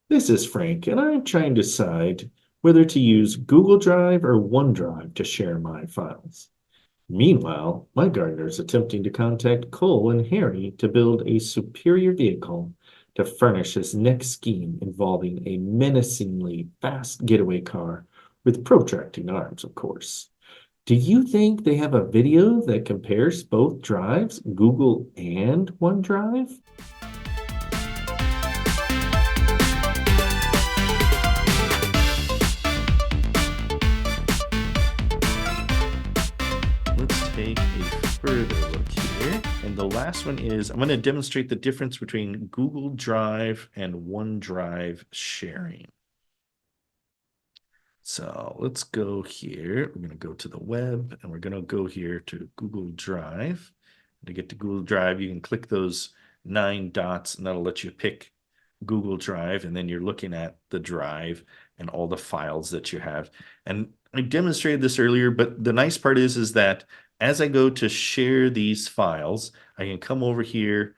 This is Frank, and I'm trying to decide whether to use Google Drive or OneDrive to share my files. Meanwhile, my gardener is attempting to contact Cole and Harry to build a superior vehicle to furnish his next scheme involving a menacingly fast getaway car with protracting arms, of course. Do you think they have a video that compares both drives, Google and OneDrive? Let's take a further look here. And the last one is I'm going to demonstrate the difference between Google Drive and OneDrive sharing. So let's go here. We're going to go to the web and we're going to go here to Google Drive. To get to Google Drive, you can click those 9 dots and that'll let you pick Google Drive. And then you're looking at the drive and all the files that you have. And I demonstrated this earlier, but the nice part is that as I go to share these files, I can come over here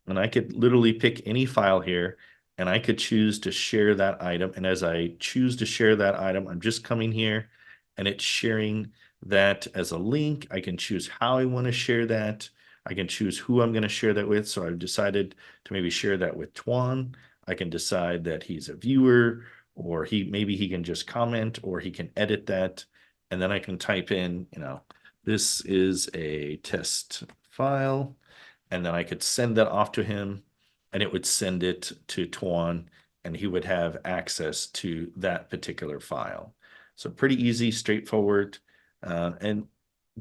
and I could literally pick any file here and I could choose to share that item. And as I choose to share that item, I'm just coming here and it's sharing that as a link. I can choose how I want to share that. I can choose who I'm going to share that with. So I've decided to maybe share that with Tuan. I can decide that he's a viewer, or maybe he can just comment, or he can edit that. And then I can type in, this is a test file. And then I could send that off to him and it would send it to Tuan and he would have access to that particular file. So pretty easy, straightforward. And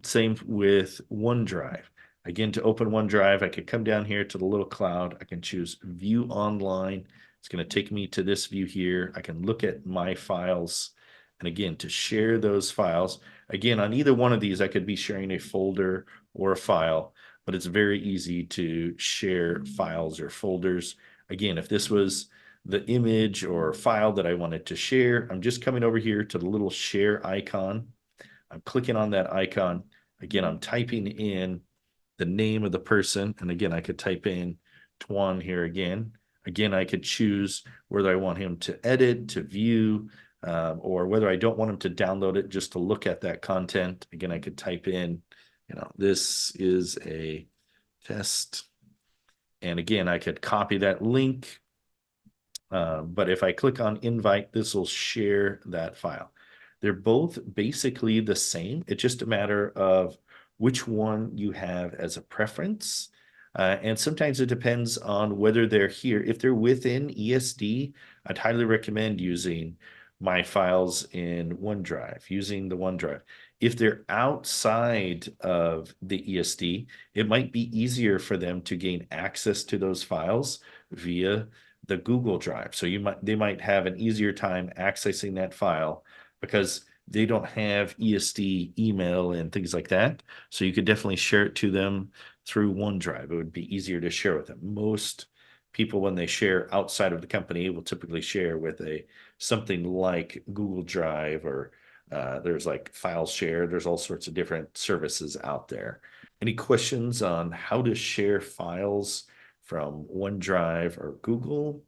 same with OneDrive. Again, to open OneDrive, I could come down here to the little cloud. I can choose View Online. It's going to take me to this view here. I can look at my files. And again, to share those files, again, on either one of these, I could be sharing a folder or a file, but it's very easy to share files or folders. Again, if this was the image or file that I wanted to share, I'm just coming over here to the little share icon. I'm clicking on that icon. Again, I'm typing in the name of the person. And again, I could type in Tuan here again. Again, I could choose whether I want him to edit, to view, or whether I don't want him to download it just to look at that content. Again, I could type in, this is a test. And again, I could copy that link. But if I click on invite, this will share that file. They're both basically the same. It's just a matter of which one you have as a preference. And sometimes it depends on whether they're here. If they're within ESD, I'd highly recommend using my files in OneDrive, using the OneDrive. If they're outside of the ESD, it might be easier for them to gain access to those files via the Google Drive. So they might have an easier time accessing that file because they don't have ESD email and things like that. So you could definitely share it to them through OneDrive. It would be easier to share with them. Most people, when they share outside of the company, will typically share with something like Google Drive, or there's like file share. There's all sorts of different services out there. Any questions on how to share files from OneDrive or Google?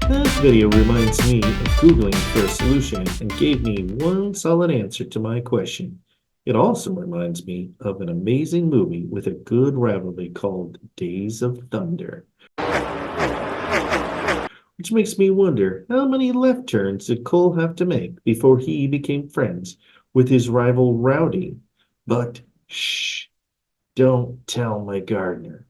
This video reminds me of Googling for a solution and gave me one solid answer to my question. It also reminds me of an amazing movie with a good rivalry called Days of Thunder. Which makes me wonder, how many left turns did Cole have to make before he became friends with his rival Rowdy? But shh, don't tell my gardener.